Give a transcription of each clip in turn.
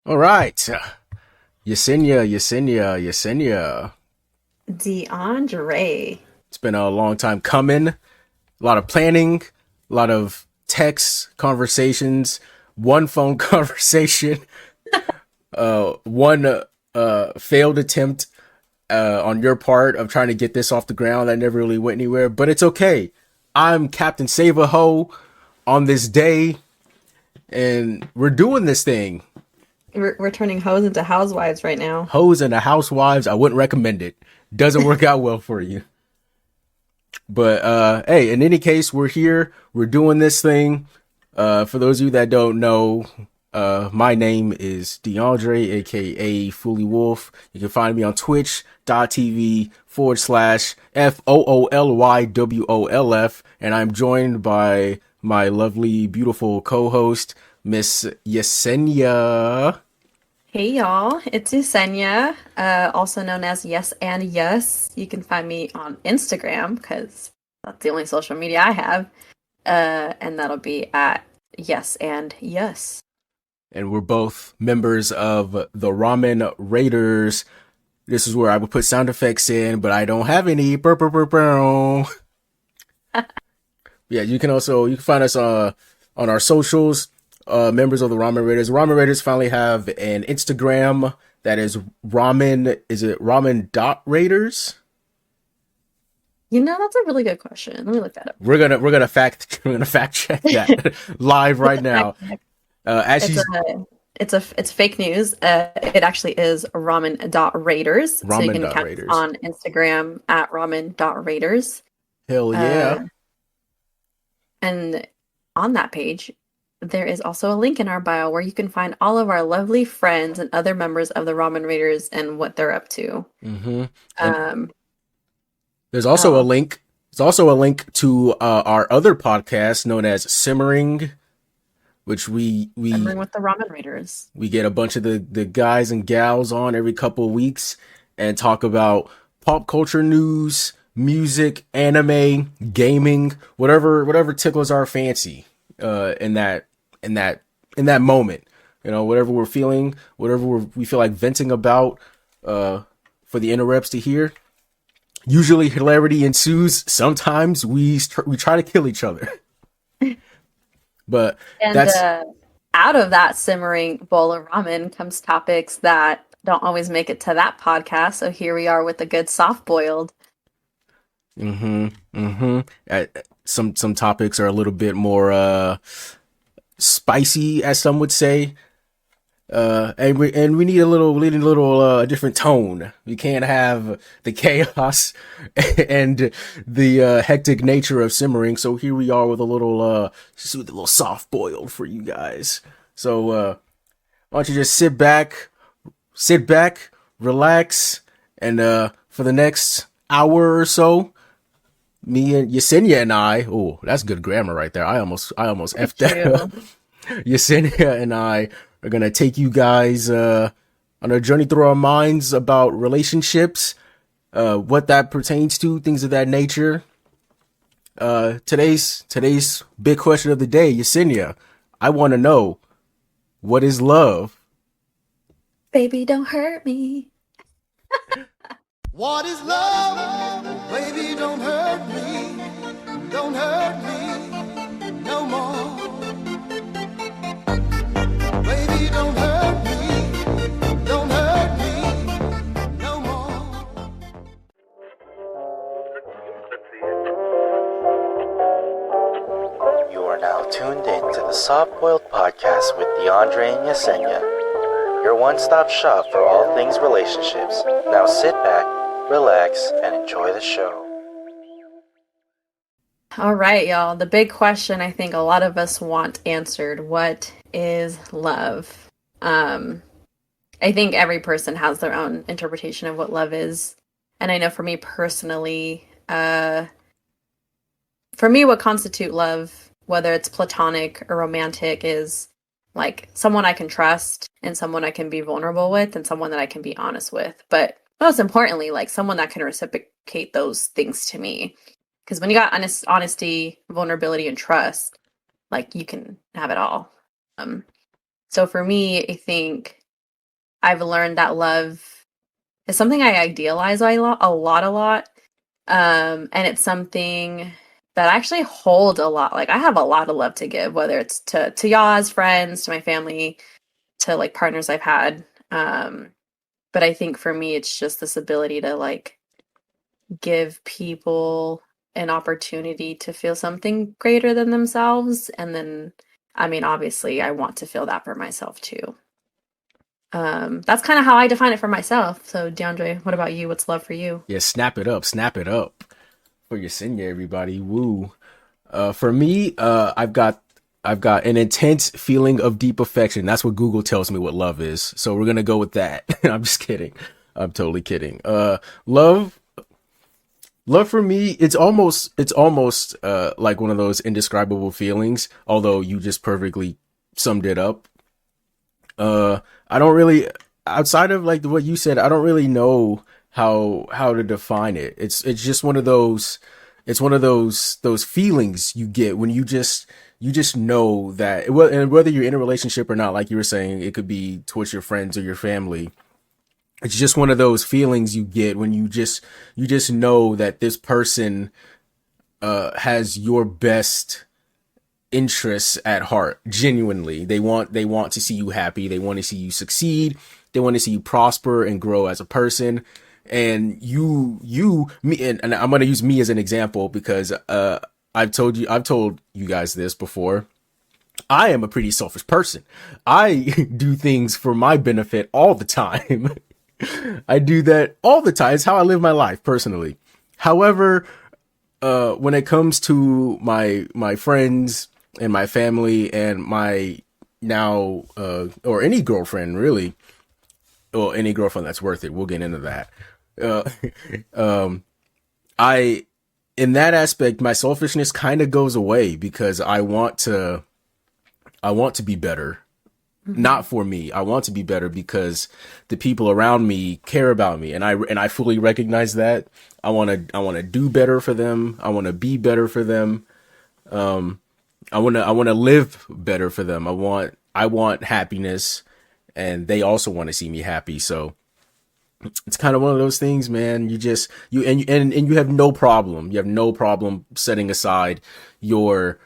All right. Yesenia. DeAndre. It's been a long time coming. A lot of planning, a lot of texts, conversations, one phone conversation, one failed attempt on your part of trying to get this off the ground that never really went anywhere, but it's okay. I'm Captain Save a Ho on this day, and we're doing this thing. We're turning hoes into housewives right now. Hoes and the housewives, I wouldn't recommend it. Doesn't work out well for you. But hey, in any case, we're here. We're doing this thing. For those of you that don't know, my name is DeAndre, aka Fully Wolf. You can find me on twitch.tv/FOOLYWOLF. And I'm joined by my lovely, beautiful co-host, Miss Yesenia. Hey y'all, it's Yesenia, also known as Yes and Yes. You can find me on Instagram because that's the only social media I have, and that'll be at Yes and Yes. And we're both members of the Ramen Raiders. This is where I would put sound effects in, but I don't have any. Burr, burr, burr, burr. Yeah, you can find us on our socials. Members of the Ramen Raiders. Ramen Raiders finally have an Instagram that is ramen. Is it ramen dot raiders? That's a really good question. Let me look that up. We're gonna fact check that live It's right a fact now. check. As It's she's a it's fake news. It actually is ramen.raiders. So you ramen can dot catch us raiders. on Instagram at ramen.raiders. Hell yeah. Uh, and on that page, there is also a link in our bio where you can find all of our lovely friends and other members of the Ramen Raiders and what they're up to. Mm-hmm. And Um, there's also a oh, link. There's also a link to our other podcast known as Simmering, which remembering with the Ramen Raiders. we get a bunch of the guys and gals on every couple of weeks and talk about pop culture news, music, anime, gaming, whatever tickles our fancy in that moment. Whatever we're feeling, we feel like venting about for the interreps to hear. Usually hilarity ensues. Sometimes we try to kill each other. But And that's out of that simmering bowl of ramen comes topics that don't always make it to that podcast. So here we are with a good soft boiled. mm-hmm, mm-hmm. Some topics are a little bit more spicy, as some would say. And we need a little different tone. We can't have the chaos and the hectic nature of simmering. So here we are with a little soft boiled for you guys. So why don't you just sit back, relax, and for the next hour or so, me and Yesenia and I. Oh, that's good grammar right there. I almost effed that up. True. Yesenia and I are gonna take you guys on a journey through our minds about relationships, what that pertains to, things of that nature. Today's big question of the day, Yesenia. I want to know, what is love? Baby, don't hurt me. What is love? Baby, don't hurt me no more. Baby, don't hurt me no more. You are now tuned in to the Soft Boiled Podcast with DeAndre and Yesenia, your one-stop shop for all things relationships. Now sit back, relax, and enjoy the show. All right, y'all. The big question I think a lot of us want answered. What is love? I think every person has their own interpretation of what love is. And I know for me personally, for me, what constitute love, whether it's platonic or romantic, is like someone I can trust and someone I can be vulnerable with and someone that I can be honest with. But most importantly, like someone that can reciprocate those things to me. Because when you got honesty, vulnerability, and trust, like you can have it all. Um, so for me, I think I've learned that love is something I idealize a lot. And it's something that I actually hold a lot. Like I have a lot of love to give, whether it's to y'all as friends, to my family, to like partners I've had. But I think for me, it's just this ability to like give people an opportunity to feel something greater than themselves. And then, I mean, obviously, I want to feel that for myself too. That's kind of how I define it for myself. So, DeAndre, what about you? What's love for you? Yeah, snap it up for Yesenia, everybody. Woo. For me, I've got an intense feeling of deep affection. That's what Google tells me what love is. So we're gonna go with that. I'm just kidding. I'm totally kidding. Love for me, it's almost like one of those indescribable feelings. Although you just perfectly summed it up. I don't really, outside of like what you said, I don't really know how to define it. It's just one of those, it's one of those feelings you get when you just know that, and whether you're in a relationship or not, like you were saying, it could be towards your friends or your family. It's just one of those feelings you get when you just know that this person has your best interests at heart. Genuinely, they want to see you happy, they want to see you succeed, they want to see you prosper and grow as a person. And me, and I'm going to use me as an example because I've told you guys this before. I am a pretty selfish person. I do things for my benefit all the time. I do that all the time. It's how I live my life personally. However, when it comes to my friends and my family and my now or any girlfriend really, or any girlfriend that's worth it, we'll get into that. Uh, I in that aspect, my selfishness kind of goes away because I want to be better. Not for me. I want to be better because the people around me care about me, and I fully recognize that. I want to do better for them. I want to be better for them. I want to live better for them. I want happiness, and they also want to see me happy. So it's kind of one of those things, man. And you have no problem. You have no problem setting aside your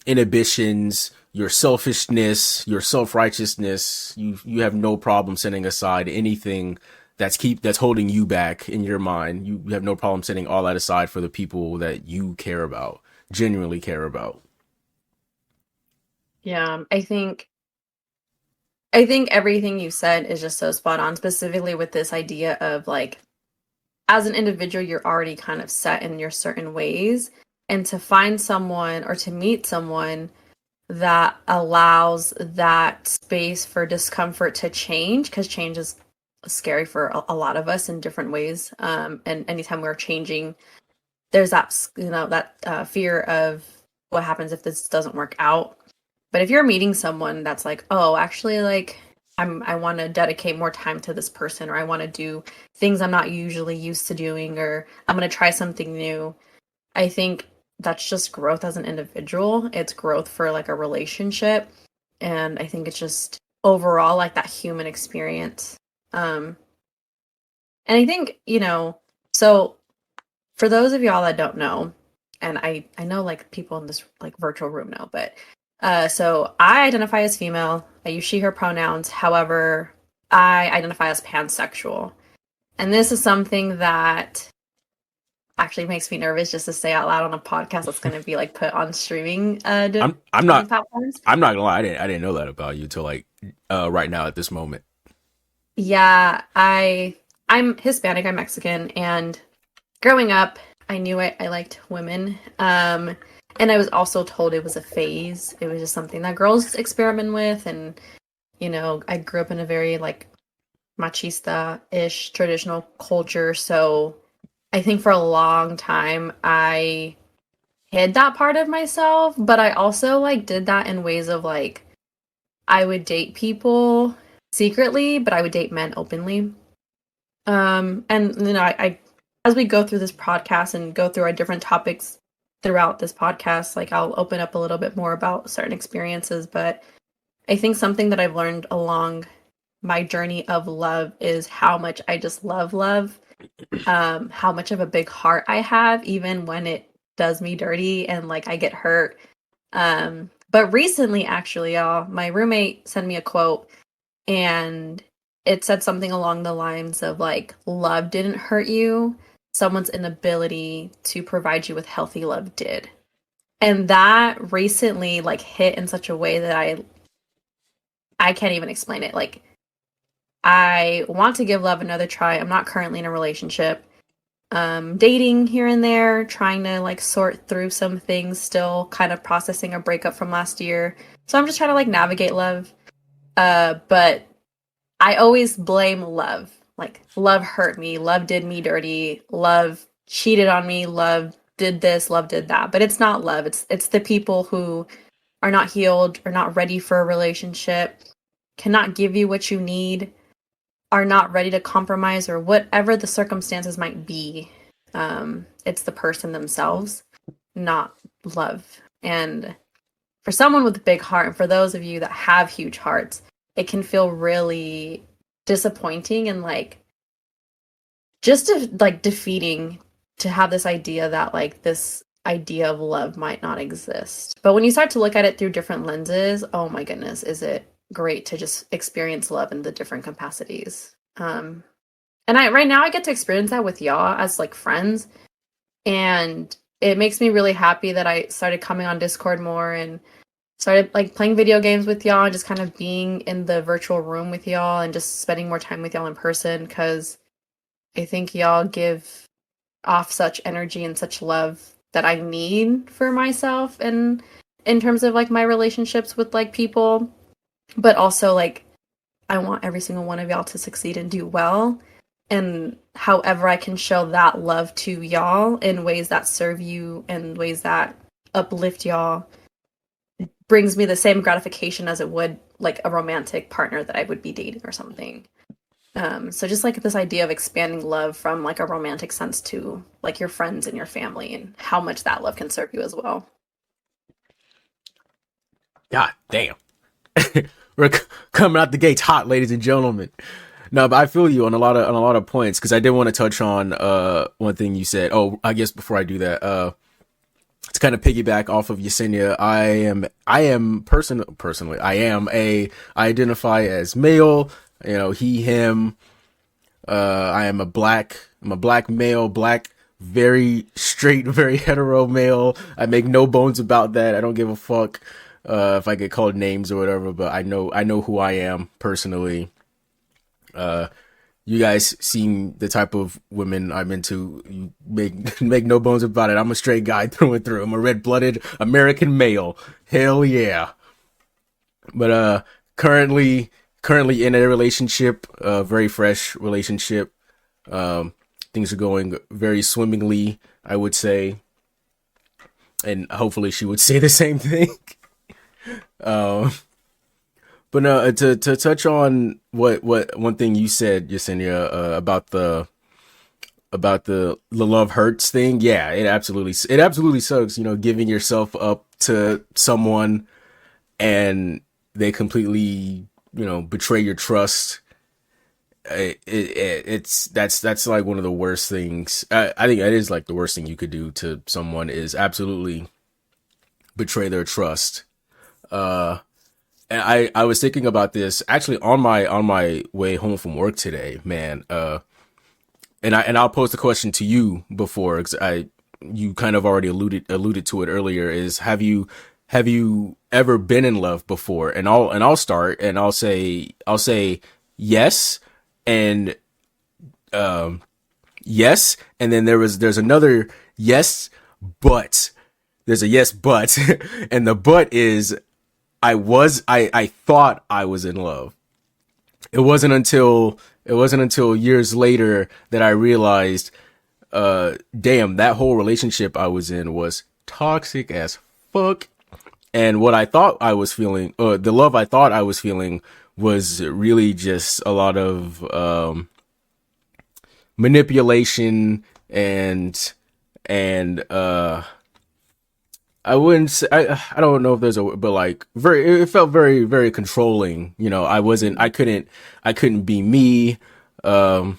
inhibitions, your selfishness, your self-righteousness. You have no problem setting aside anything that's holding you back in your mind. You have no problem setting all that aside for the people that you care about, genuinely care about. Yeah, I think everything you said is just so spot on, specifically with this idea of like, as an individual, you're already kind of set in your certain ways. And to find someone or to meet someone that allows that space for discomfort to change, because change is scary for a lot of us in different ways. And anytime we're changing, there's that, that fear of what happens if this doesn't work out. But if you're meeting someone that's like, oh, actually, like, I want to dedicate more time to this person, or I want to do things I'm not usually used to doing, or I'm going to try something new. I think that's just growth as an individual. It's growth for like a relationship. And I think it's just overall like that human experience. And I think, so for those of y'all that don't know, and I know like people in this like virtual room know, but so I identify as female. I use she, her pronouns. However, I identify as pansexual. And this is something that actually makes me nervous just to say out loud on a podcast that's going to be like put on streaming I'm not platforms. I'm not gonna lie. I didn't know that about you till like right now at this moment. Yeah, I'm Hispanic, I'm Mexican, and growing up, I knew I liked women. And I was also told it was a phase. It was just something that girls experiment with. And, I grew up in a very like machista-ish traditional culture. So I think for a long time I hid that part of myself, but I also like did that in ways of like I would date people secretly, but I would date men openly. And I as we go through this podcast and go through our different topics throughout this podcast, like I'll open up a little bit more about certain experiences, but I think something that I've learned along my journey of love is how much I just love, how much of a big heart I have, even when it does me dirty and like I get hurt. But recently, actually, y'all, my roommate sent me a quote and it said something along the lines of like, love didn't hurt you, someone's inability to provide you with healthy love did. And that recently like hit in such a way that I can't even explain it. Like, I want to give love another try. I'm not currently in a relationship. Dating here and there, trying to like sort through some things, still kind of processing a breakup from last year. So I'm just trying to like navigate love. But I always blame love. Like, love hurt me, love did me dirty, love cheated on me, love did this, love did that. But it's not love. It's the people who are not healed, are not ready for a relationship, cannot give you what you need, are not ready to compromise, or whatever the circumstances might be. It's the person themselves, not love. And for someone with a big heart, and for those of you that have huge hearts, it can feel really disappointing and like just like defeating to have this idea that like this idea of love might not exist. But when you start to look at it through different lenses, oh my goodness, is it great to just experience love in the different capacities. And I right now I get to experience that with y'all as like friends, and it makes me really happy that I started coming on Discord more and started like playing video games with y'all and just kind of being in the virtual room with y'all and just spending more time with y'all in person, because I think y'all give off such energy and such love that I need for myself and in terms of like my relationships with like people. But also like I want every single one of y'all to succeed and do well. And however I can show that love to y'all in ways that serve you and ways that uplift y'all brings me the same gratification as it would like a romantic partner that I would be dating or something. So just like this idea of expanding love from like a romantic sense to like your friends and your family and how much that love can serve you as well. God damn. We're coming out the gates hot, ladies and gentlemen. No, but I feel you on a lot of points, because I did want to touch on one thing you said. Oh, I guess before I do that, to kind of piggyback off of Yesenia, I identify as male. You know, he, him. I'm a black male, very straight, very hetero male. I make no bones about that. I don't give a fuck if I get called names or whatever, but I know who I am personally. You guys seem the type of women I'm into. You make no bones about it. I'm a straight guy through and through. I'm a red-blooded American male. Hell yeah. But currently in a relationship, a very fresh relationship. Things are going very swimmingly, I would say, and hopefully she would say the same thing. But no, to touch on what one thing you said, Yesenia, about the love hurts thing. Yeah, it absolutely sucks. You know, giving yourself up to someone and they completely, you know, betray your trust. That's like one of the worst things. I think that is like the worst thing you could do to someone, is absolutely betray their trust. And I was thinking about this actually on my way home from work today, man. And I'll pose the question to you before, because you kind of already alluded to it earlier. Is have you ever been in love before? And I'll start and I'll say yes, and yes, and then there's another yes, but there's a yes, but, and the but is I thought I was in love. It wasn't until years later that I realized, damn, that whole relationship I was in was toxic as fuck. And what I thought I was feeling, the love I thought I was feeling, was really just a lot of manipulation and I wouldn't say, I don't know if there's a, but like it felt very, very controlling. You know, I couldn't be me. Um,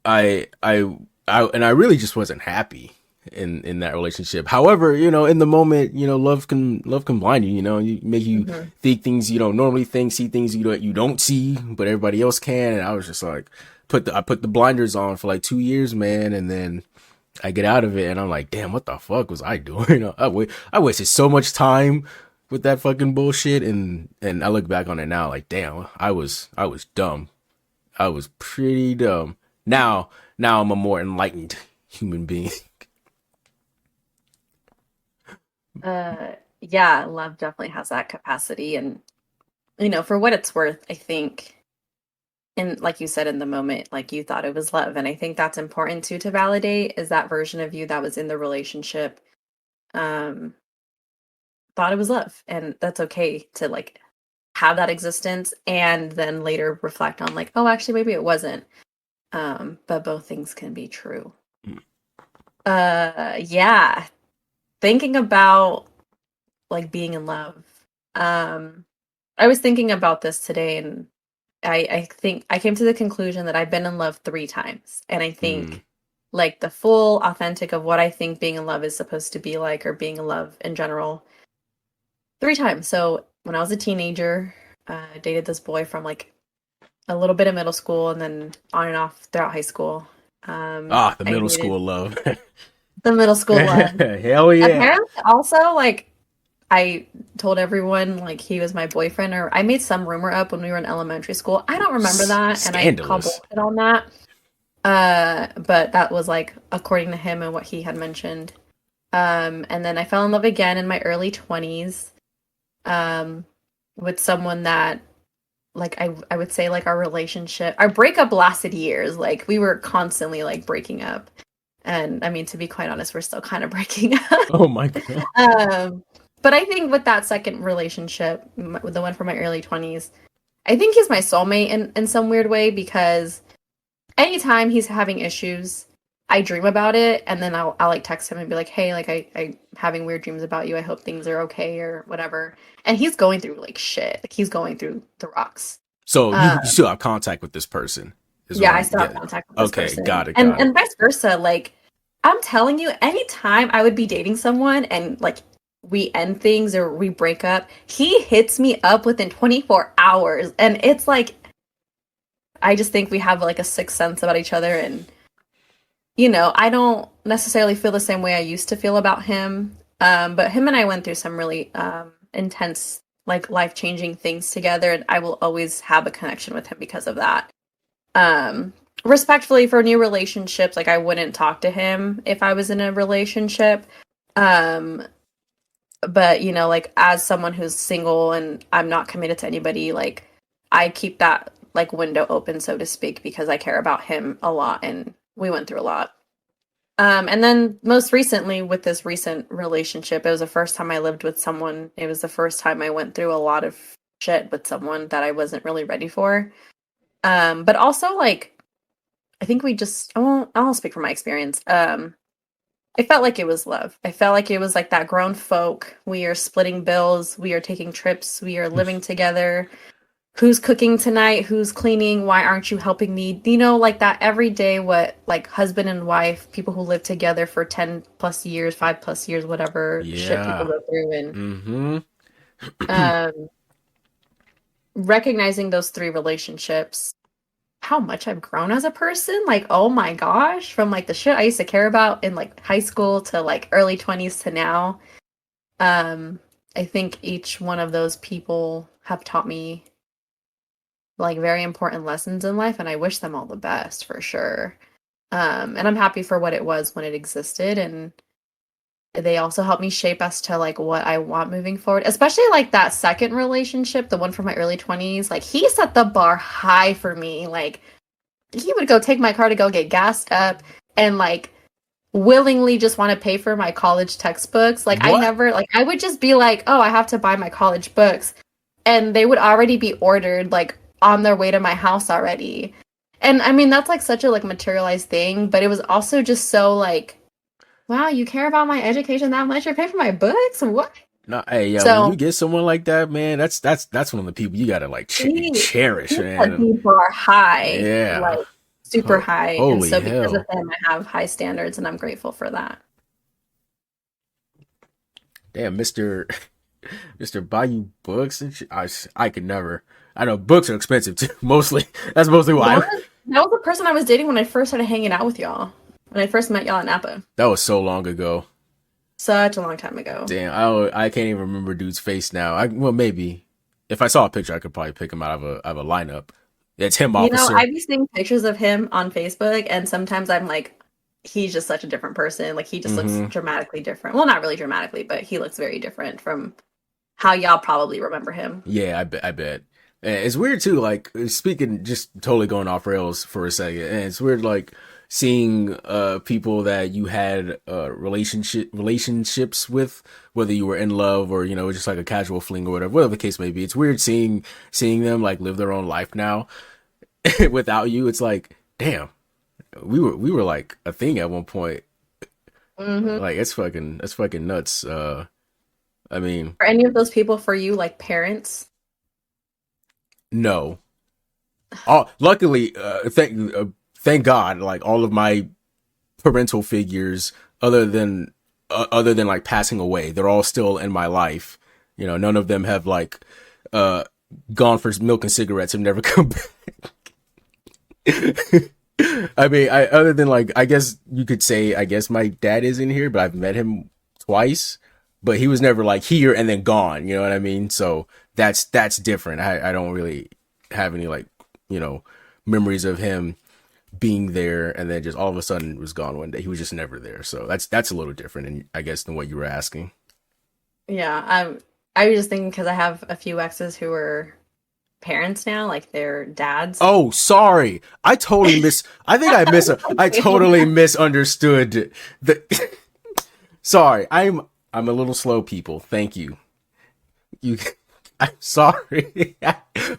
I, I, and I really just wasn't happy in that relationship. However, you know, in the moment, you know, love can blind you. You know, you make you Mm-hmm. think things you don't normally think, see things you don't see, but everybody else can. And I was just like, I put the blinders on for like 2 years, man, and then I get out of it, and I'm like, damn, what the fuck was I doing? You know, I wasted so much time with that fucking bullshit, and I look back on it now, like, damn, I was dumb. I was pretty dumb. Now I'm a more enlightened human being. Yeah, love definitely has that capacity, and you know, for what it's worth, I think, and like you said in the moment, like you thought it was love, and I think that's important too to validate is that version of you that was in the relationship, um, thought it was love, and that's okay to like have that existence, and then later reflect on like, oh, actually, maybe it wasn't. But both things can be true. Yeah, thinking about like being in love. Um, I was thinking about this today, and I think I came to the conclusion that I've been in love 3 times. And I Mm. think like the full authentic of what I think being in love is supposed to be like, or being in love in general, 3 times. So when I was a teenager, I dated this boy from like a little bit of middle school and then on and off throughout high school. Ah, the I middle dated school love. the middle school love. Hell yeah. Apparently, also, like, I told everyone like he was my boyfriend, or I made some rumor up when we were in elementary school. I don't remember that, and I call Scandalous. bullshit on that. But that was like according to him and what he had mentioned. And then I fell in love again in my early 20s, um, with someone that like I would say like our breakup lasted years. Like we were constantly like breaking up. And I mean, to be quite honest, we're still kind of breaking up. Oh my god. Um, but I think with that second relationship, with the one from my early 20s, I think he's my soulmate in some weird way because anytime he's having issues, I dream about it and then I'll like text him and be like, hey, like I'm having weird dreams about you. I hope things are okay or whatever. And he's going through like shit. Like he's going through the rocks. So Uh, you still have contact with this person, is what yeah, I I'm still have getting. contact with this Okay, person. got it, And got it. vice versa. Like I'm telling you, anytime I would be dating someone and like we end things or we break up, he hits me up within 24 hours. And it's like I just think we have like a sixth sense about each other, and you know, I don't necessarily feel the same way I used to feel about him. But him and I went through some really intense, like life-changing things together, and I will always have a connection with him because of that. Um, Respectfully, for new relationships, like I wouldn't talk to him if I was in a relationship. Um, but you know, like as someone who's single and I'm not committed to anybody, like I keep that like window open, so to speak, because I care about him a lot and we went through a lot. And then most recently with this recent relationship, it was the first time I lived with someone. It was the first time I went through a lot of shit with someone that I wasn't really ready for. But also like I think we just I'll speak from my experience. It felt like it was love. I felt like it was like that grown folk. We are splitting bills, we are taking trips, we are living together. Who's cooking tonight? Who's cleaning? Why aren't you helping me? You know, like that everyday what like husband and wife, people who live together for 10 plus years, 5 plus years, whatever shit people Yeah. go through. And Mm-hmm. um recognizing those 3 relationships, how much I've grown as a person. Like, oh my gosh, from like the shit I used to care about in like high school to like early 20s to now. Um, I think each one of those people have taught me like very important lessons in life, and I wish them all the best for sure. And I'm happy for what it was when it existed, and they also helped me shape as to like what I want moving forward. Especially like that second relationship, the one from my early 20s, like he set the bar high for me. Like he would go take my car to go get gassed up and like willingly just want to pay for my college textbooks. Like I What? never like I would just be like, "Oh, I have to buy my college books." And they would already be ordered like on their way to my house already. And I mean, that's like such a like materialized thing, but it was also just so like Wow, you care about my education that much? You're paying for my books? What? No, hey, yeah, when you So get someone like that, man, that's one of the people you gotta like cherish, he set man. me bar high, Yeah. like super high. And Holy so because of hell. him, I have high standards and I'm grateful for that. Damn, Mr. Buy you books and shit. I could never. I know books are expensive too. Mostly, that's mostly That why. was the person I was dating when I first started hanging out with y'all. When I first met y'all in Napa. That was so long ago. Such a long time ago. Damn, I can't even remember dude's face now. Well, maybe if I saw a picture, I could probably pick him out of a lineup. It's him, You know, officer. I be seeing pictures of him on Facebook, and sometimes I'm like, he's just such a different person. Like, he just looks Hmm. dramatically different. Well, not really dramatically, but he looks very different from how y'all probably remember him. Yeah, I bet. And it's weird too. Like speaking, just totally going off rails for a second. And it's weird, like seeing people that you had relationships with, whether you were in love or just like a casual fling or whatever the case may be. It's weird seeing them like live their own life now without you. It's like, damn, we were like a thing at one point. Hmm. Like it's fucking nuts. I mean, Are any of those people for you like parents? no. Luckily, thank God, like all of my parental figures, other than like passing away, they're all still in my life. None of them have like uh gone for milk and cigarettes and never come back. I mean, other than like, I guess you could say, I guess my dad is in here, but I've met him twice, but he was never like here and then gone. You know what I mean? So that's different. I don't really have any like you know memories of him being there and then just all of a sudden was gone one day. He was just never there. So that's a little different, and I guess than what you were asking. Yeah, I was just thinking because I have a few exes who are parents now, like they're dads. Oh, sorry. I think I totally misunderstood the sorry. I'm a little slow, people. Thank you. You I'm sorry.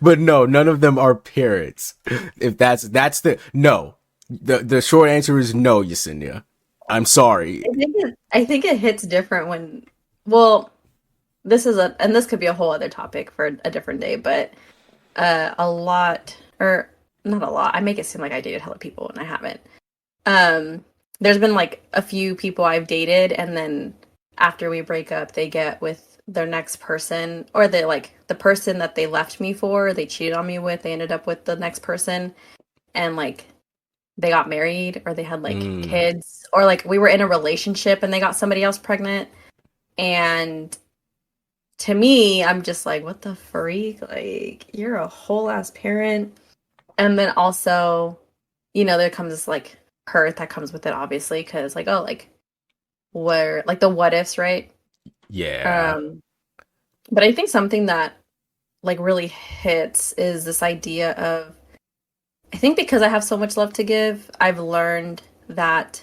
But no, none of them are parents. If that's the no. The short answer is no, Yesenia. I'm sorry. I think it hits different when, well, this could be a whole other topic for a different day, but a lot, or not a lot. I make it seem like I dated hella people and I haven't. Um, there's been like a few people I've dated, and then after we break up, they get with their next person, or they like the person that they left me for, they cheated on me with, they ended up with the next person, and like they got married or they had like Mm. kids, or like we were in a relationship and they got somebody else pregnant. And to me, I'm just like, what the freak? Like, you're a whole ass parent. And then also, there comes this like hurt that comes with it, obviously, because like, oh, like, where, like the what ifs, right? Yeah. Um, but I think something that like really hits is this idea of, I think because I have so much love to give, I've learned that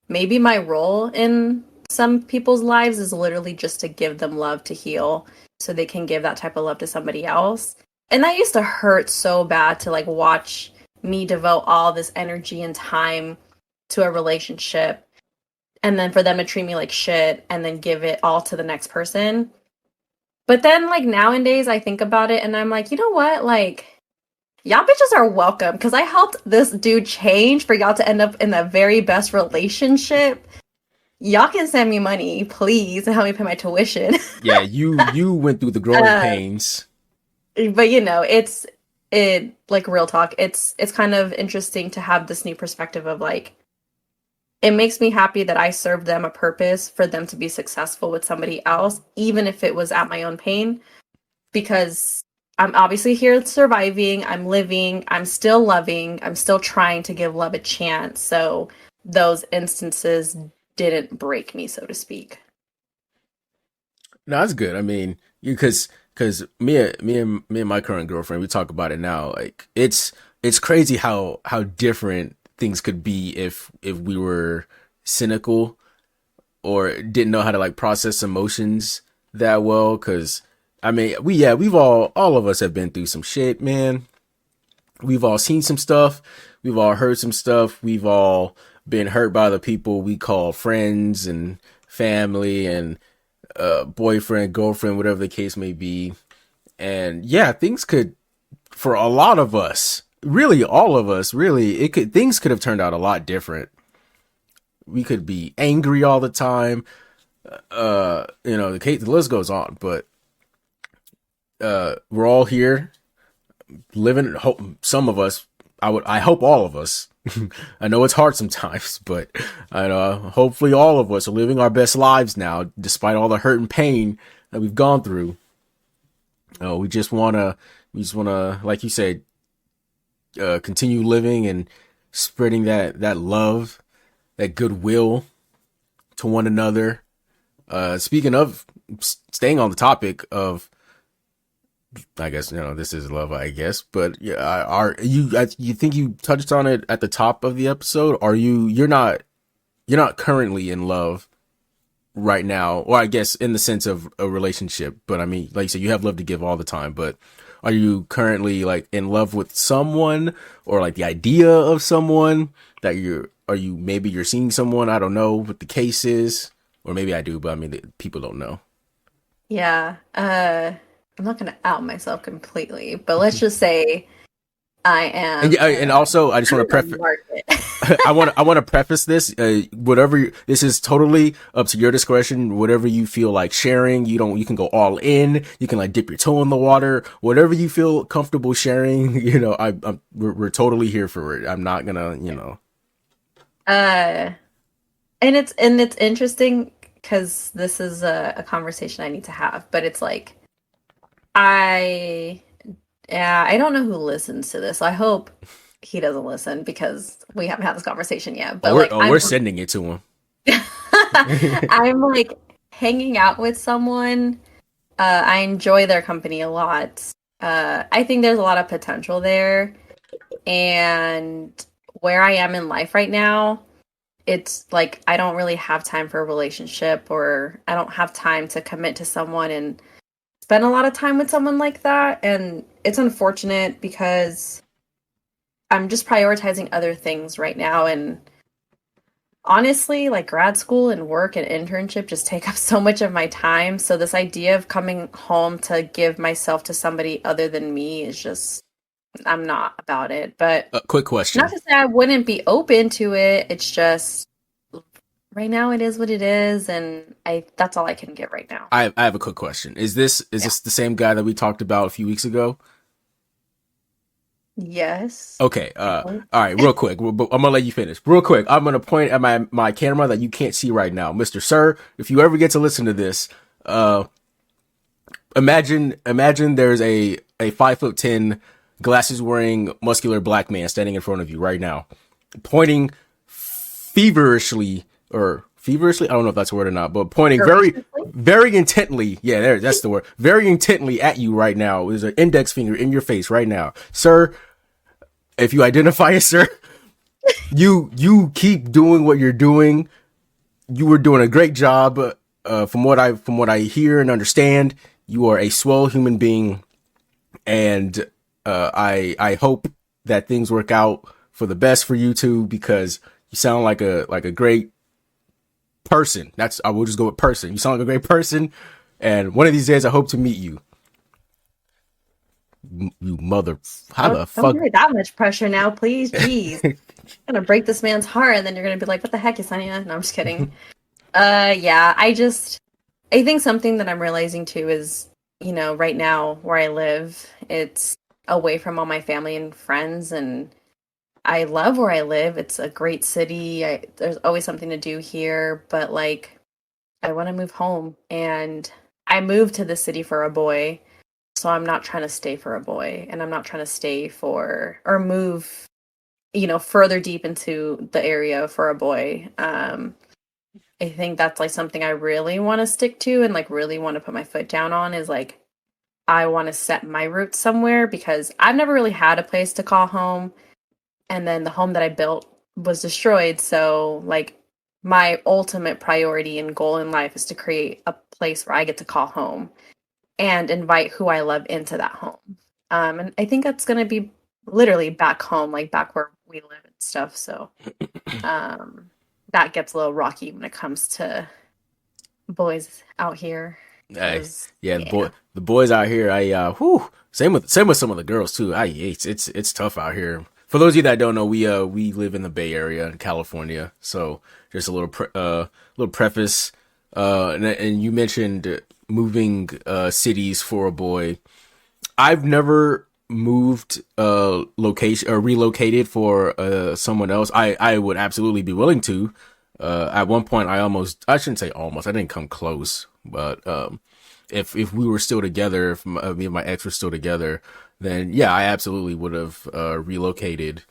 maybe my role in some people's lives is literally just to give them love to heal so they can give that type of love to somebody else. And that used to hurt so bad to like watch me devote all this energy and time to a relationship and then for them to treat me like shit and then give it all to the next person. But then like nowadays I think about it and I'm like, you know what? Like, y'all bitches are welcome because I helped this dude change for y'all to end up in the very best relationship. Y'all can send me money, please, and help me pay my tuition. Yeah, you went through the growing Uh, pains. but it like real talk. It's kind of interesting to have this new perspective of like it makes me happy that I served them a purpose for them to be successful with somebody else, even if it was at my own pain, because I'm obviously here surviving, I'm living, I'm still loving, I'm still trying to give love a chance. So those instances didn't break me, so to speak. No, that's good. I mean, because me and my current girlfriend, we talk about it now. Like it's crazy how different things could be if we were cynical or didn't know how to like process emotions that well. Because I mean, we've all of us have been through some shit, man. We've all seen some stuff. We've all heard some stuff. We've all being hurt by the people we call friends and family and boyfriend, girlfriend, whatever the case may be. And yeah, things could, for a lot of us, really all of us, really, things could have turned out a lot different. We could be angry all the time. The list goes on, but we're all here living. Some of us, I hope all of us. I know it's hard sometimes, but hopefully all of us are living our best lives now, despite all the hurt and pain that we've gone through. We just wanna, like you said, continue living and spreading that love, that goodwill to one another. Speaking of staying on the topic of, I guess, this is love, I guess, but yeah, you think you touched on it at the top of the episode? You're not currently in love right now, or I guess in the sense of a relationship, but I mean, like you said, you have love to give all the time, but are you currently like in love with someone, or like the idea of someone that maybe you're seeing someone? I don't know what the case is, or maybe I do, but I mean, people don't know. Yeah. I'm not going to out myself completely, but let's just say I am. And also, I just want to preface. I want to preface this. This is totally up to your discretion. Whatever you feel like sharing, you can go all in. You can like dip your toe in the water. Whatever you feel comfortable sharing, we're totally here for it. I'm not gonna, And it's interesting because this is a conversation I need to have, but it's like, I don't know who listens to this. I hope he doesn't listen because we haven't had this conversation yet. But we're sending it to him. I'm like hanging out with someone. I enjoy their company a lot. I think there's a lot of potential there. And where I am in life right now, it's like I don't really have time for a relationship, or I don't have time to commit to someone and spend a lot of time with someone like that. And it's unfortunate because I'm just prioritizing other things right now. And honestly, like grad school and work and internship just take up so much of my time. So this idea of coming home to give myself to somebody other than me is just, I'm not about it. But quick question. Not to say I wouldn't be open to it. It's just right now it is what it is, and that's all I can get right now. I have a quick question. Is this the same guy that we talked about a few weeks ago? Yes. Okay. All right. Real quick. I'm gonna let you finish. Real quick. I'm gonna point at my camera that you can't see right now, Mr. Sir. If you ever get to listen to this, imagine there's a 5'10" glasses wearing muscular black man standing in front of you right now, pointing feverishly. I don't know if that's a word or not, but pointing very intently. Yeah, that's the word. Very intently at you right now. There's an index finger in your face right now, sir. If you identify as sir, you keep doing what you're doing. You were doing a great job. From what I hear and understand, you are a swell human being, and I hope that things work out for the best for you two, because you sound like a great person. I will just go with person. You sound like a great person, and one of these days I hope to meet you. You mother, how the fuck? Don't give me that much pressure now, please. Jeez. I'm gonna break this man's heart, and then you're gonna be like, what the heck, Yesenia? No, I'm just kidding. Yeah, I think something that I'm realizing too is, right now where I live, it's away from all my family and friends, and I love where I live. It's a great city. There's always something to do here, but like, I want to move home, and I moved to the city for a boy. So I'm not trying to stay for a boy, and I'm not trying to stay or move, further deep into the area for a boy. I think that's like something I really want to stick to and like really want to put my foot down on, is like, I want to set my roots somewhere, because I've never really had a place to call home. And then the home that I built was destroyed. So like my ultimate priority and goal in life is to create a place where I get to call home and invite who I love into that home. And I think that's going to be literally back home, like back where we live in stuff. So that gets a little rocky when it comes to boys out here. Hey, 'Cause, yeah, yeah. the boys out here, same with some of the girls too. It's tough out here. For those of you that don't know, we live in the Bay Area in California. So just a little preface. And you mentioned moving cities for a boy. I've never moved location or relocated for someone else. I would absolutely be willing to. At one point, I shouldn't say almost, I didn't come close, but if we were still together, if me and my ex were still together, then yeah, I absolutely would have relocated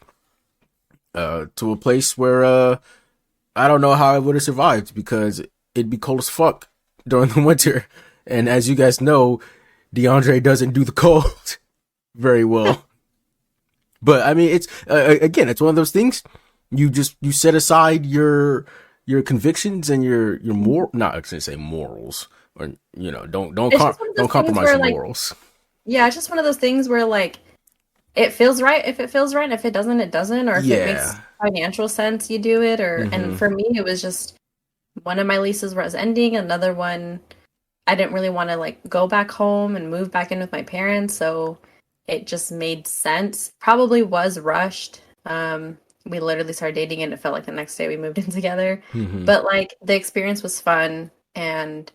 to a place where I don't know how I would have survived because it'd be cold as fuck during the winter. And as you guys know, DeAndre doesn't do the cold very well. But I mean, it's again, it's one of those things. You set aside your convictions and your not I shouldn't say morals, or don't It's just one of those things compromise where, your like, morals. yeah, it's just one of those things where, like, it feels right if it feels right, and if it doesn't, it doesn't, or if it makes Yeah. financial sense, you do it. Or Mm-hmm. And for me, it was just one of my leases was ending, another one I didn't really want to like go back home and move back in with my parents, so it just made sense. Probably was rushed. We literally started dating and it felt like the next day we moved in together. Mm-hmm. But like the experience was fun and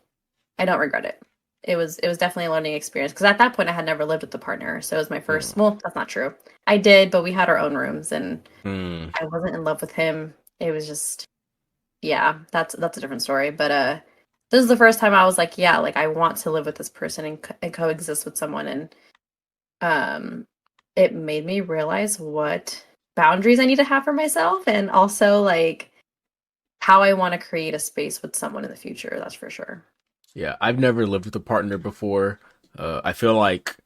I don't regret it. It was definitely a learning experience because at that point I had never lived with a partner. So it was my first, well, that's not true. I did, but we had our own rooms and Mm. I wasn't in love with him. It was just, yeah, that's a different story. But this is the first time I was like, yeah, like I want to live with this person and coexist with someone. And it made me realize what boundaries I need to have for myself and also like how I want to create a space with someone in the future. That's for sure. Yeah, I've never lived with a partner before. I feel like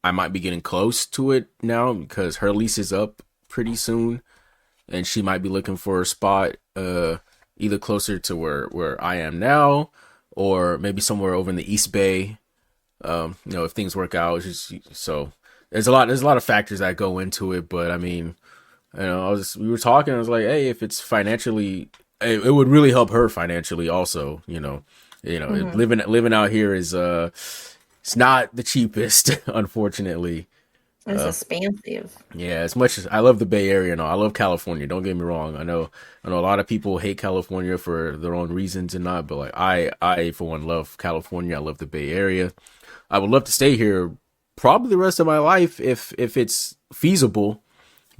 I might be getting close to it now because her lease is up pretty soon, and she might be looking for a spot either closer to where I am now, or maybe somewhere over in the East Bay. If things work out, so there's a lot of factors that go into it. But I mean, we were talking. I was like, hey, if it's financially, it would really help her financially. Also, Mhm. living out here is it's not the cheapest, unfortunately. It's expansive. Yeah, as much as I love the Bay Area and all, I love California. Don't get me wrong. I know a lot of people hate California for their own reasons and not, but like I for one love California. I love the Bay Area. I would love to stay here probably the rest of my life if it's feasible,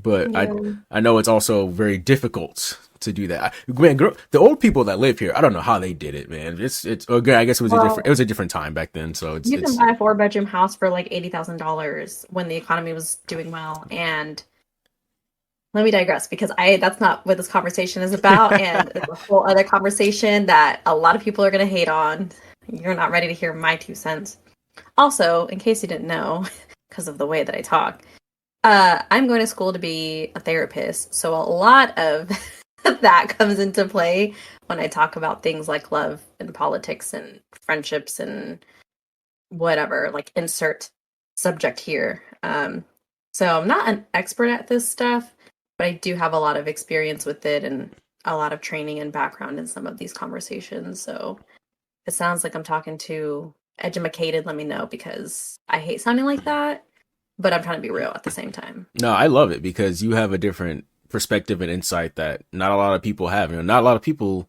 but Yeah. I know it's also very difficult to do that. Man, the old people that live here, I don't know how they did it, man. It's okay. I guess Well, it was a different time back then, so you can it's buy a 4-bedroom house for like $80,000 when the economy was doing well. And let me digress because that's not what this conversation is about, and it's a whole other conversation that a lot of people are going to hate on. You're not ready to hear my 2 cents. Also, in case you didn't know, because of the way that I talk, I'm going to school to be a therapist, so a lot of that comes into play when I talk about things like love and politics and friendships and whatever, like insert subject here. So I'm not an expert at this stuff, but I do have a lot of experience with it and a lot of training and background in some of these conversations. So if it sounds like I'm talking too edumacated, let me know because I hate sounding like that, but I'm trying to be real at the same time. no, I love it because you have a different perspective and insight that not a lot of people have. Not a lot of people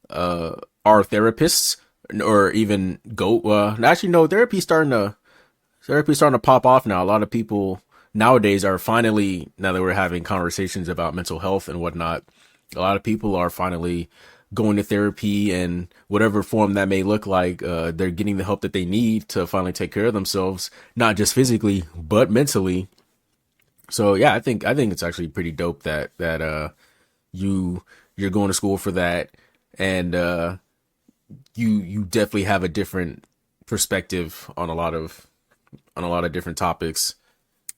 are therapists or even go. Actually, no, therapy's starting to pop off now. A lot of people nowadays are finally, now that we're having conversations about mental health and whatnot, a lot of people are finally going to therapy and whatever form that may look like. They're getting the help that they need to finally take care of themselves, not just physically but mentally. So yeah, I think it's actually pretty dope that you're going to school for that, and you definitely have a different perspective on a lot of different topics,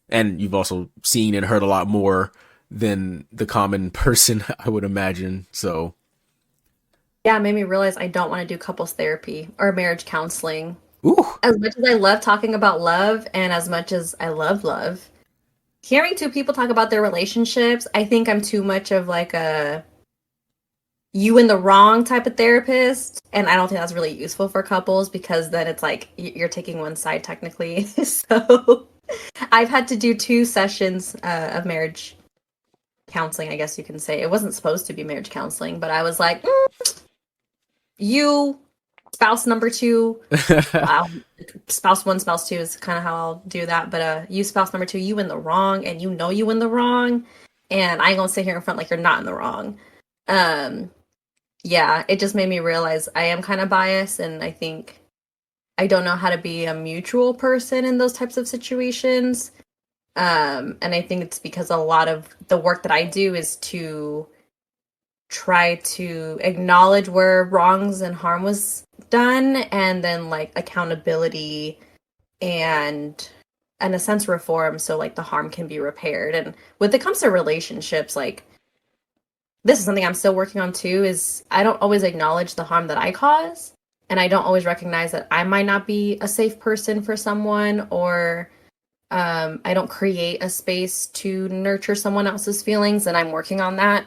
and you've also seen and heard a lot more than the common person, I would imagine. So Yeah, it made me realize I don't want to do couples therapy or marriage counseling. ooh, As much as I love talking about love and as much as I love love, hearing two people talk about their relationships, I think I'm too much of like a you in the wrong type of therapist, and I don't think that's really useful for couples because then it's like you're taking one side technically. So I've had to do 2 sessions of marriage counseling, I guess you can say. It wasn't supposed to be marriage counseling, but I was like, you, spouse number 2, spouse 1, spouse 2 is kind of how I'll do that. But you, spouse number 2, you in the wrong, and you know you in the wrong, and I ain't gonna sit here in front like you're not in the wrong. Yeah, it just made me realize I am kind of biased, and I think I don't know how to be a mutual person in those types of situations. And I think it's because a lot of the work that I do is to try to acknowledge where wrongs and harm was done, and then like accountability and in a sense reform, so like the harm can be repaired. And when it comes to relationships, like this is something I'm still working on too, is I don't always acknowledge the harm that I cause, and I don't always recognize that I might not be a safe person for someone, or I don't create a space to nurture someone else's feelings, and I'm working on that.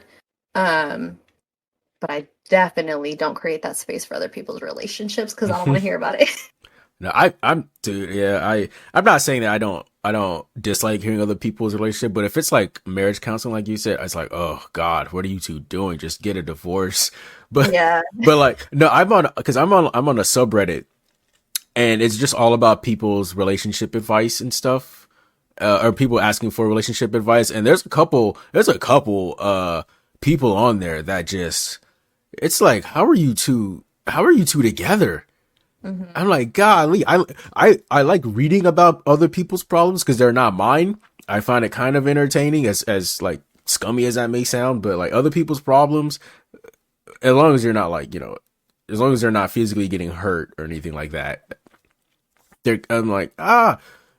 But I definitely don't create that space for other people's relationships because I don't want to hear about it. No, dude, yeah, I'm not saying that I don't dislike hearing other people's relationship, but if it's like marriage counseling, like you said, it's like, oh God, what are you two doing? Just get a divorce. But Yeah. but like, no, I'm on a subreddit, and it's just all about people's relationship advice and stuff, or people asking for relationship advice. And there's a couple people on there that just, it's like, how are you two together? Mm-hmm. I'm like, golly, I like reading about other people's problems because they're not mine. I find it kind of entertaining, as like scummy as that may sound, but like other people's problems, as long as you're not like, as long as they're not physically getting hurt or anything like that, I'm like, I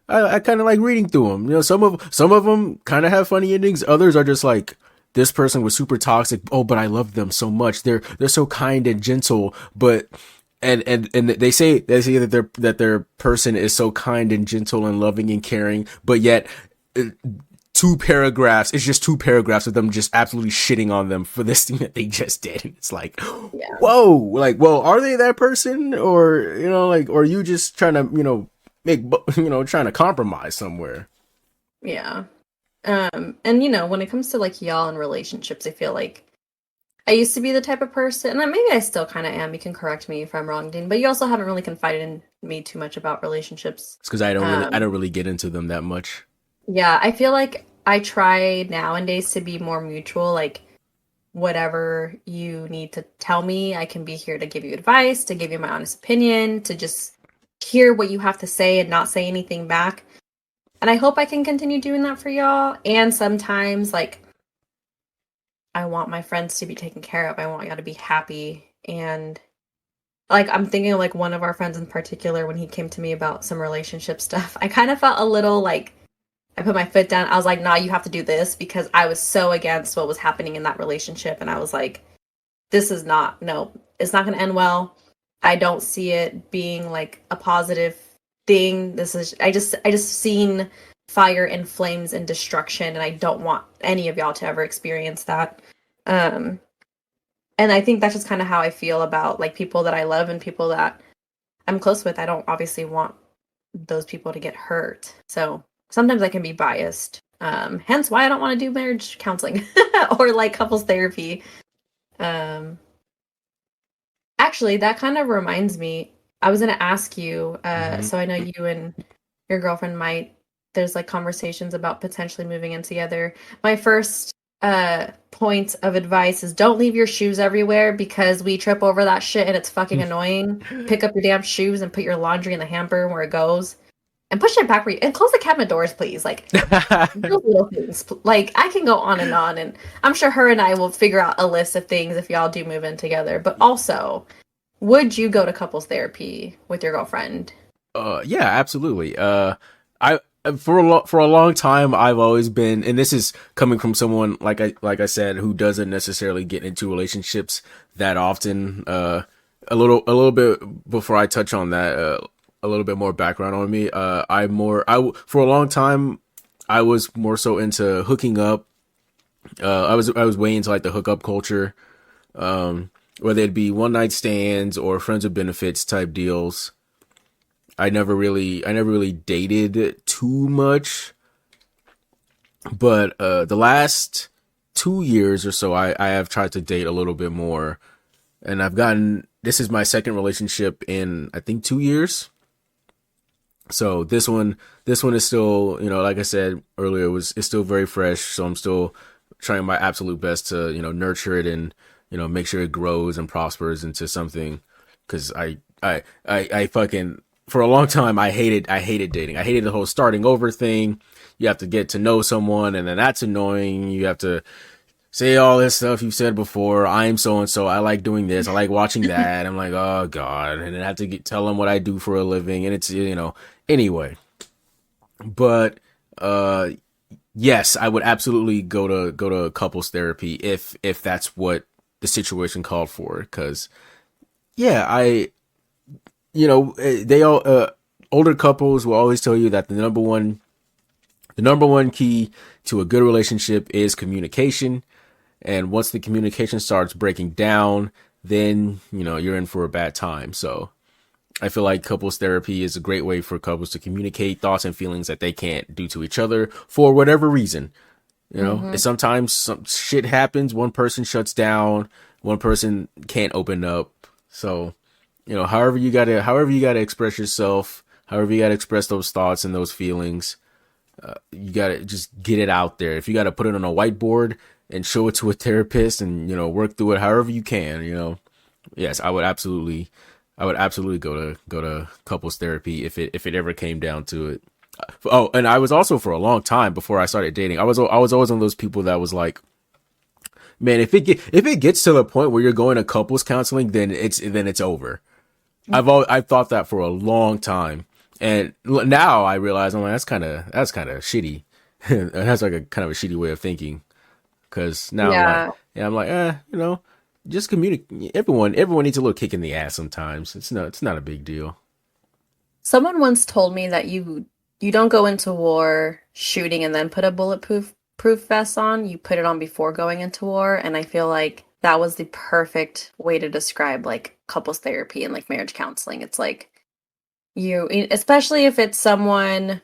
kind of like reading through them. Some of them kind of have funny endings. Others are just like, this person was super toxic. Oh, but I love them so much. They're so kind and gentle, but. And they say that their person is so kind and gentle and loving and caring, but yet 2 paragraphs, it's just 2 paragraphs of them just absolutely shitting on them for this thing that they just did. And it's like, yeah. Whoa, like, well, are they that person, or like, or are you just trying to trying to compromise somewhere? Yeah. And when it comes to like y'all in relationships, I feel like I used to be the type of person, and maybe I still kind of am. You can correct me if I'm wrong, Dean. But you also haven't really confided in me too much about relationships. It's because I don't really get into them that much. Yeah, I feel like I try nowadays to be more mutual. Like, whatever you need to tell me, I can be here to give you advice, to give you my honest opinion, to just hear what you have to say and not say anything back. And I hope I can continue doing that for y'all. And sometimes, like, I want my friends to be taken care of. I want y'all to be happy. And like, I'm thinking of like one of our friends in particular, when he came to me about some relationship stuff, I kind of felt a little like, I put my foot down. I was like, nah, you have to do this, because I was so against what was happening in that relationship. And I was like, it's not going to end well. I don't see it being like a positive thing. I just seen fire and flames and destruction, and I don't want any of y'all to ever experience that. And I think that's just kind of how I feel about like people that I love and people that I'm close with. I don't obviously want those people to get hurt. So sometimes I can be biased. Hence why I don't want to do marriage counseling or like couples therapy. Actually, that kind of reminds me, I was going to ask you, so I know you and your girlfriend there's like conversations about potentially moving in together. My first point of advice is don't leave your shoes everywhere, because we trip over that shit and it's fucking annoying. Pick up your damn shoes and put your laundry in the hamper where it goes, and push it back and close the cabinet doors, please. Like, those little things. Like, I can go on, and I'm sure her and I will figure out a list of things if y'all do move in together. But also, would you go to couples therapy with your girlfriend? Yeah, absolutely. For a long time, I've always been, and this is coming from someone like I said, who doesn't necessarily get into relationships that often. A little bit before I touch on that, a little bit more background on me. For a long time, I was more so into hooking up. I was way into like the hookup culture, whether it be one night stands or friends with benefits type deals. I never really dated too much, but the last 2 years or so, I have tried to date a little bit more, and this is my second relationship in I think 2 years. So this one is still, like I said earlier, it's still very fresh. So I'm still trying my absolute best to, nurture it and, make sure it grows and prospers into something. Cause I fucking, for a long time, I hated dating. I hated the whole starting over thing. You have to get to know someone, and then that's annoying. You have to say all this stuff you've said before. I'm so and so. I like doing this. I like watching that. I'm like, oh god, and then I have to tell them what I do for a living, and it's anyway. But yes, I would absolutely go to couples therapy if that's what the situation called for. Because yeah, they all older couples will always tell you that the number one key to a good relationship is communication. And once the communication starts breaking down, then, you're in for a bad time. So I feel like couples therapy is a great way for couples to communicate thoughts and feelings that they can't do to each other for whatever reason. And sometimes some shit happens. One person shuts down. One person can't open up. So, however you gotta express yourself, however you gotta express those thoughts and those feelings, you gotta just get it out there. If you gotta put it on a whiteboard and show it to a therapist and, work through it however you can, yes, I would absolutely go to couples therapy if it ever came down to it. Oh, and I was also, for a long time before I started dating, I was always one of those people that was like, man, if it gets to the point where you're going to couples counseling, then it's over. I've thought that for a long time. And now I realize, I'm like, that's kind of shitty. That's like a kind of a shitty way of thinking. Cause now I'm like, just communicate. Everyone needs a little kick in the ass sometimes. It's not a big deal. Someone once told me that you don't go into war shooting and then put a bulletproof vest on. You put it on before going into war. And I feel like that was the perfect way to describe like couples therapy and like marriage counseling. It's like especially if it's someone,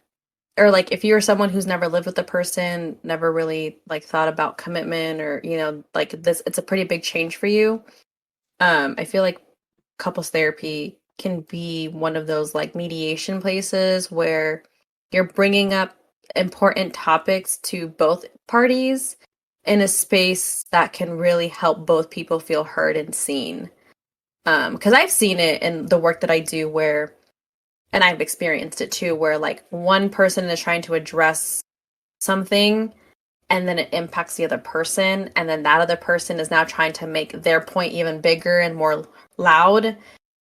or like if you're someone who's never lived with a person, never really like thought about commitment, or like this, it's a pretty big change for you. I feel like couples therapy can be one of those like mediation places where you're bringing up important topics to both parties in a space that can really help both people feel heard and seen. Because I've seen it in the work that I do where, and I've experienced it too, where like one person is trying to address something and then it impacts the other person. And then that other person is now trying to make their point even bigger and more loud.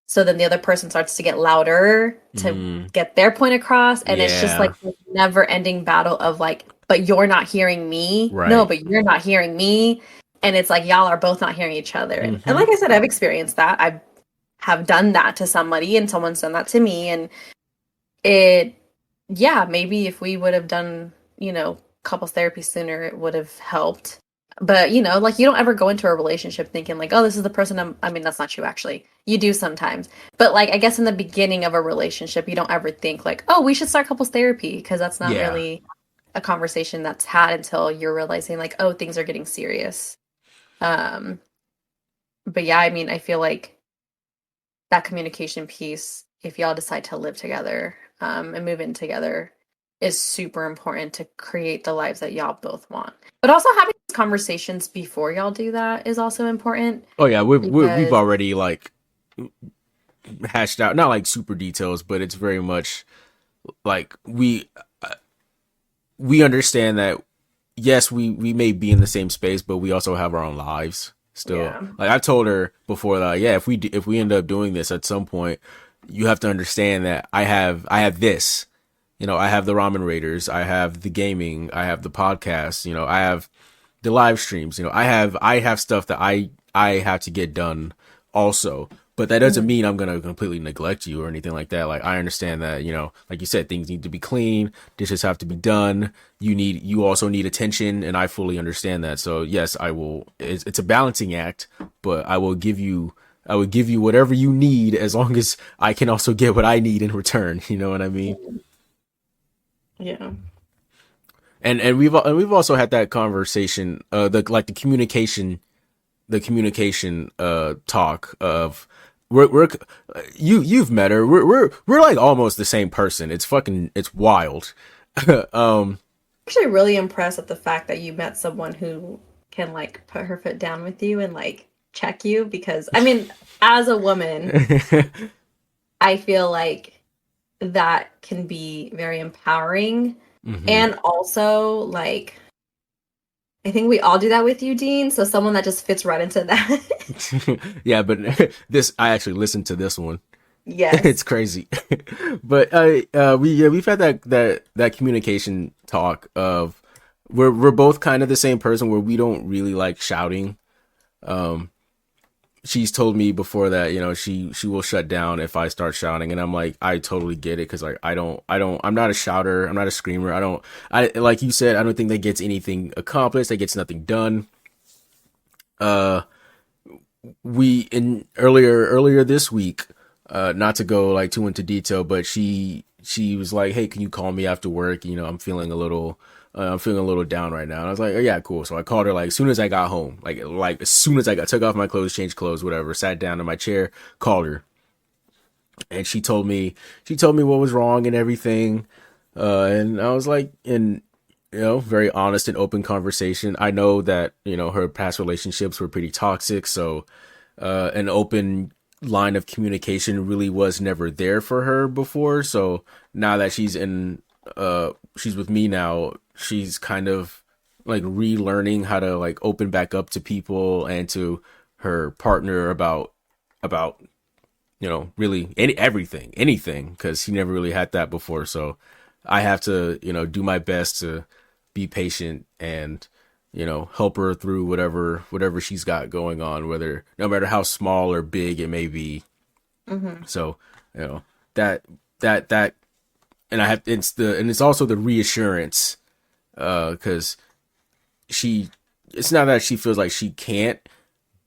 So then the other person starts to get louder to get their point across. And it's just like this never ending battle of like, but you're not hearing me. Right. No, but you're not hearing me. And it's like, y'all are both not hearing each other. And like I said, I've experienced that. I have done that to somebody and someone's done that to me. And maybe if we would have done, couples therapy sooner, it would have helped. But, like you don't ever go into a relationship thinking like, oh, this is the person I mean, that's not true, actually. You do sometimes. But like, I guess in the beginning of a relationship, you don't ever think like, oh, we should start couples therapy, because that's not really a conversation that's had until you're realizing like, oh, things are getting serious. But yeah, I mean, I feel like that communication piece, if y'all decide to live together and move in together, is super important to create the lives that y'all both want. But also having conversations before y'all do that is also important. Oh yeah, we've already like hashed out, not like super details, but it's very much like we understand that yes, we may be in the same space, but we also have our own lives still. Yeah. Like I told her before that, if we end up doing this at some point, you have to understand that I have this. I have the Ramen Raiders, I have the gaming, I have the podcast, I have the live streams, I have stuff that I have to get done also. But that doesn't mean I'm gonna completely neglect you or anything like that. Like I understand that, like you said, things need to be clean, dishes have to be done. You also need attention, and I fully understand that. So yes, I will. It's a balancing act, but I would give you whatever you need as long as I can also get what I need in return. You know what I mean? Yeah. And we've also had that conversation, the communication talk of we're you've met her. We're like almost the same person. It's wild. um Actually really impressed at the fact that you met someone who can like put her foot down with you and like check you, because I mean, as a woman, I feel like that can be very empowering. mhm. And also like I think we all do that with you, Dean. So someone that just fits right into that. Yeah, but this I actually listened to this one. It's Yes. crazy. But we've had that communication talk of we're both kind of the same person where we don't really like shouting. Um she's told me before that, she will shut down if I start shouting, and I'm like, I totally get it, because like I'm not a shouter, I'm not a screamer. I like you said, I don't think that gets anything accomplished, that gets nothing done. Uh we in earlier this week, not to go like too into detail, but she was like, hey, can you call me after work? I'm feeling a little down right now. And I was like, oh yeah, cool. So I called her like as soon as I got home, like as soon as I took off my clothes, changed clothes, whatever, sat down in my chair, called her, and she told me what was wrong and everything. And I was like, and very honest and open conversation. I know that her past relationships were pretty toxic, so an open line of communication really was never there for her before. So now that she's with me now, she's kind of like relearning how to like open back up to people and to her partner about really anything, because she never really had that before. So I have to do my best to be patient and help her through whatever she's got going on, whether no matter how small or big it may be. Mm-hmm. So that that and it's also the reassurance, because it's not that she feels like she can't,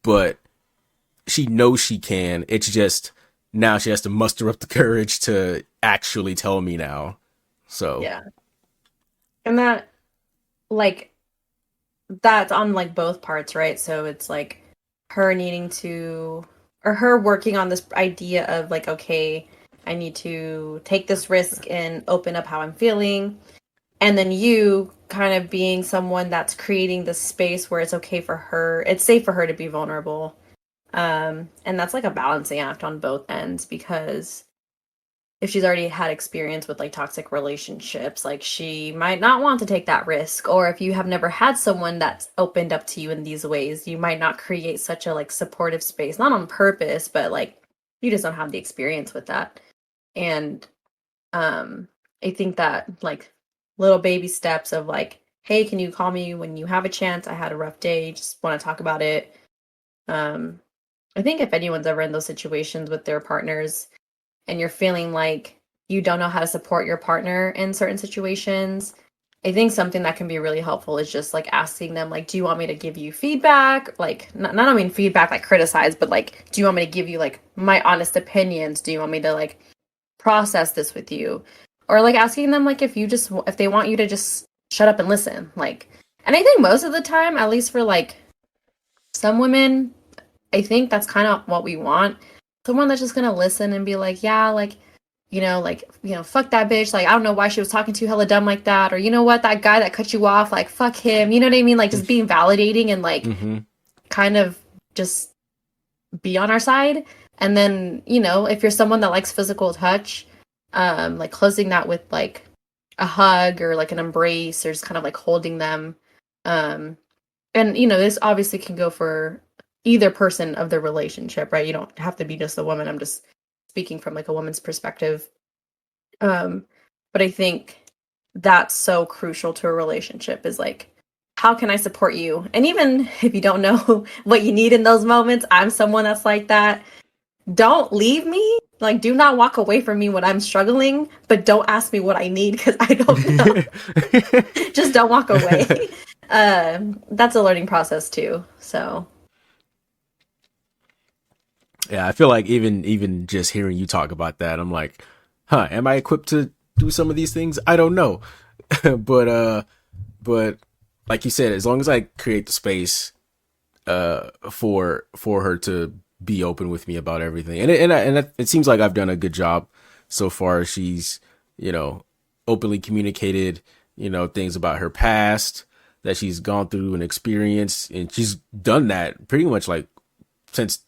but she knows she can. It's just now she has to muster up the courage to actually tell me now. So Yeah. And that like that's on like both parts, right? So it's like her needing to, or her working on this idea of like, okay, I need to take this risk and open up how I'm feeling. And then you kind of being someone that's creating this space where it's okay for her, it's safe for her to be vulnerable. And that's like a balancing act on both ends, because if she's already had experience with like toxic relationships, like she might not want to take that risk. Or if you have never had someone that's opened up to you in these ways, you might not create such a like supportive space, not on purpose, but like you just don't have the experience with that. And I think that like little baby steps of like, hey, can you call me when you have a chance? I had a rough day, just want to talk about it. I think if anyone's ever in those situations with their partners and you're feeling like you don't know how to support your partner in certain situations, I think something that can be really helpful is just like asking them, like, do you want me to give you feedback? Like, not I mean feedback like criticize, but like, do you want me to give you like my honest opinions? Do you want me to like process this with you? Or like asking them like if they want you to just shut up and listen. Like, and I think most of the time, at least for like some women, I think that's kind of what we want. Someone that's just gonna listen and be like, yeah, like, fuck that bitch. Like, I don't know why she was talking to you hella dumb like that. Or you know what, that guy that cut you off, like, fuck him. You know what I mean? Like, just being validating and like kind of just be on our side. And then, if you're someone that likes physical touch, like closing that with like a hug or like an embrace or just kind of like holding them. And this obviously can go for either person of the relationship, right? You don't have to be just a woman. I'm just speaking from like a woman's perspective. But I think that's so crucial to a relationship is like, how can I support you? And even if you don't know what you need in those moments, I'm someone that's like that. don't leave me. Like, do not walk away from me when I'm struggling, but don't ask me what I need because I don't know. Just don't walk away. That's a learning process too. So Yeah, I feel like even just hearing you talk about that, I'm like, huh, am I equipped to do some of these things? I don't know. But like you said, as long as I create the space for her to be open with me about everything, it seems like I've done a good job so far. She's, you know, openly communicated, you know, things about her past that she's gone through and experienced, and she's done that pretty much like since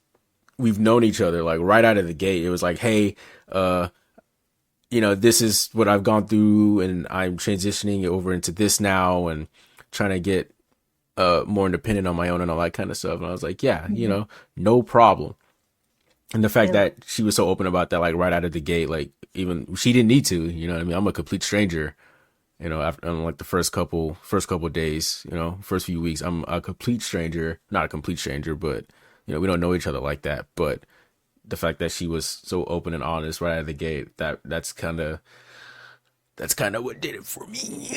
we've known each other, like right out of the gate. It was like, hey, you know, this is what I've gone through and I'm transitioning over into this now and trying to get more independent on my own and all that kind of stuff. And I was like, yeah, you know, no problem. And the fact that she was so open about that, like right out of the gate, like even she didn't need to, you know what I mean? I'm a complete stranger, you know, after like the first couple days, you know, first few weeks, I'm a complete stranger, not a complete stranger, but you know, we don't know each other like that. But the fact that she was so open and honest right out of the gate, that's kind of what did it for me.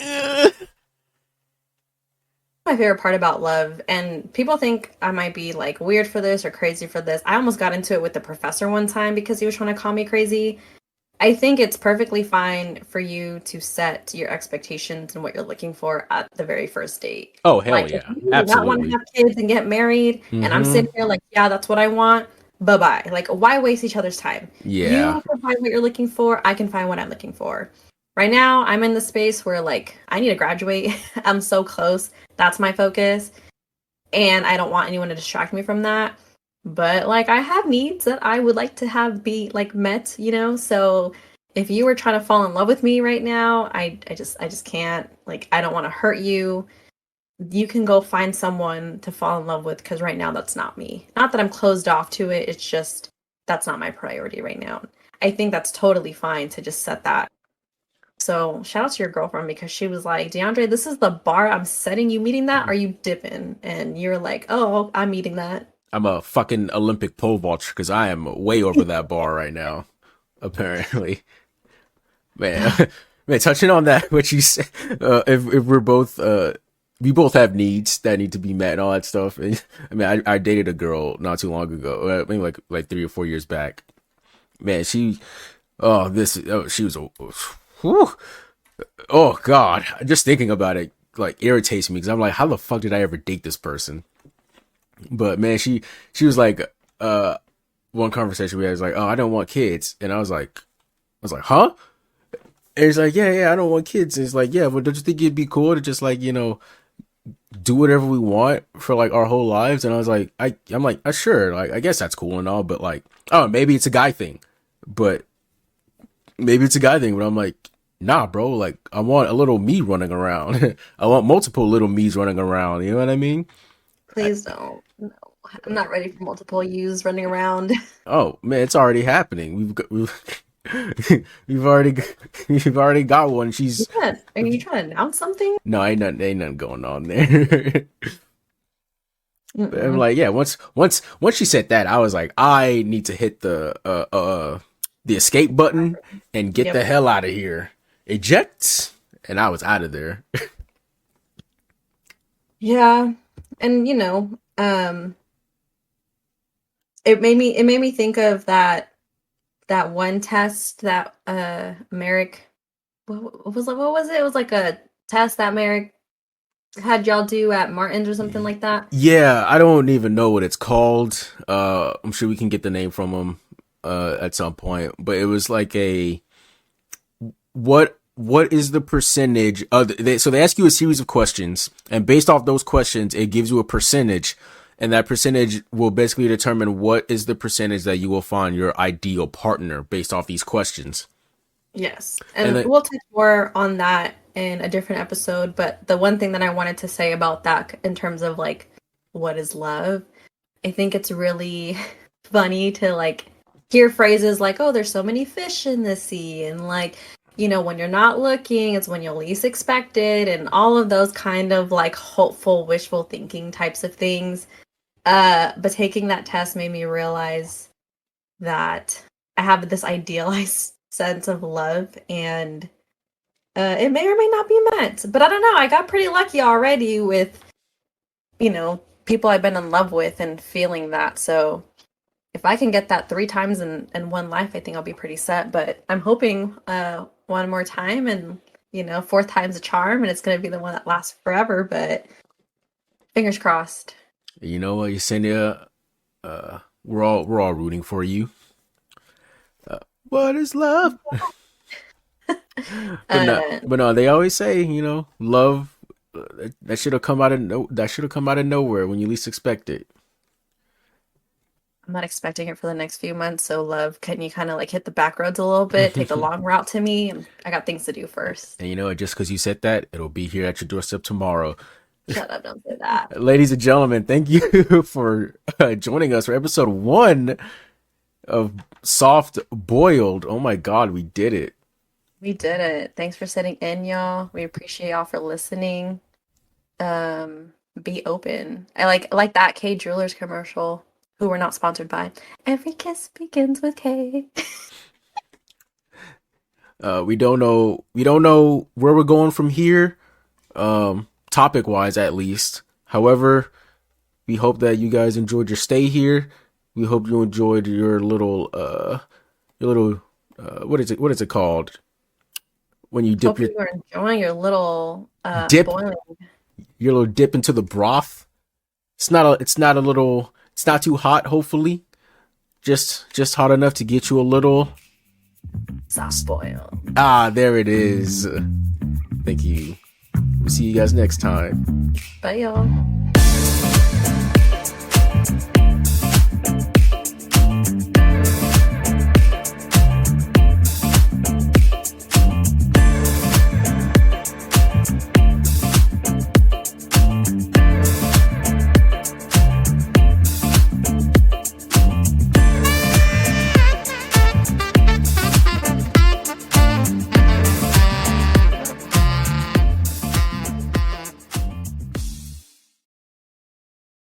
my favorite part about love, and people think I might be like weird for this or crazy for this. I almost got into it with the professor one time because he was trying to call me crazy. I think it's perfectly fine for you to set your expectations and what you're looking for at the very first date. Oh, hell Like, if yeah. you do not want to Absolutely. have kids and get married, and I'm Mm-hmm. sitting here like, yeah, that's what I want, bye bye. Like, why waste each other's time? Yeah. You can find what you're looking for, I can find what I'm looking for. Right now, I'm in the space where, like, I need to graduate. I'm so close. That's my focus. And I don't want anyone to distract me from that. But, like, I have needs that I would like to have be, like, met, you know? So if you were trying to fall in love with me right now, I just can't. Like, I don't want to hurt you. You can go find someone to fall in love with because right now that's not me. Not that I'm closed off to it. It's just that's not my priority right now. I think that's totally fine to just set that. So shout out to your girlfriend because she was like, DeAndre, this is the bar I'm setting. You meeting that? Are you dipping? And you're like, oh, I'm meeting that. I'm a fucking Olympic pole vaulter because I am way over that bar right now, apparently. Man, man, touching on that, what you said, if we're both, we both have needs that need to be met and all that stuff. And, I mean, I dated a girl not too long ago, maybe like 3 or 4 years back. Man, she was, whew, oh God, just thinking about it, like irritates me because I'm like, how the fuck did I ever date this person? But man, she was like, one conversation we had was like, oh, I don't want kids. And I was like, huh? And he's like, yeah, I don't want kids. And it's like, yeah, but don't you think it'd be cool to just like, you know, do whatever we want for like our whole lives? And I was like, I'm like, sure, like I guess that's cool and all, but like, oh, maybe it's a guy thing, but I'm like, nah, bro, like I want a little me running around. I want multiple little me's running around. You know what I mean? Please don't. No, I'm not ready for multiple yous running around. Oh man, it's already happening. We've already we've already got one. She's Are you trying to announce something? no, ain't nothing going on there. I'm Mm-mm. like, yeah. Once she said that, I was like, I need to hit the escape button and get the Yep. hell out of here. Eject, and I was out of there. Yeah. And it made me think of that one test that Merrick what was it? It was like a test that Merrick had y'all do at Martin's or something like that. Yeah, I don't even know what it's called. I'm sure we can get the name from him at some point. But it was like a what is the percentage of so they ask you a series of questions, and based off those questions, it gives you a percentage, and that percentage will basically determine what is the percentage that you will find your ideal partner based off these questions. Yes. And And then, we'll touch more on that in a different episode, but the one thing that I wanted to say about that in terms of like what is love, I think it's really funny to like hear phrases like, oh, there's so many fish in the sea, and like, when you're not looking, it's when you'll least expect it, and all of those kind of like hopeful, wishful thinking types of things. But taking that test made me realize that I have this idealized sense of love, and it may or may not be met. But I don't know. I got pretty lucky already with, people I've been in love with and feeling that. So if I can get that 3 times in one life, I think I'll be pretty set. But I'm hoping one more time, and fourth time's a charm, and it's gonna be the one that lasts forever. But fingers crossed. You know what, Yesenia? We're all rooting for you. What is love? But no, they always say, love that should have come out of nowhere when you least expect it. I'm not expecting it for the next few months. So, love, can you kind of like hit the back roads a little bit, take the long route to me? I got things to do first. And just because you said that, it'll be here at your doorstep tomorrow. Shut up, don't say that. Ladies and gentlemen, thank you for joining us for episode 1 of Soft Boiled. Oh my God, we did it. We did it. Thanks for sitting in, y'all. We appreciate y'all for listening. Be open. I like that K Jewelers commercial, who we're not sponsored by. Every kiss begins with K. We don't know where we're going from here, topic wise at least. However, we hope that you guys enjoyed your stay here. We hope you enjoyed your little what is it called when you dip Hope you are enjoying your little dip boiling. Your little dip into the broth. It's not too hot, hopefully. Just hot enough to get you a little Soft boil. There it is. Thank you. We'll see you guys next time. Bye, y'all.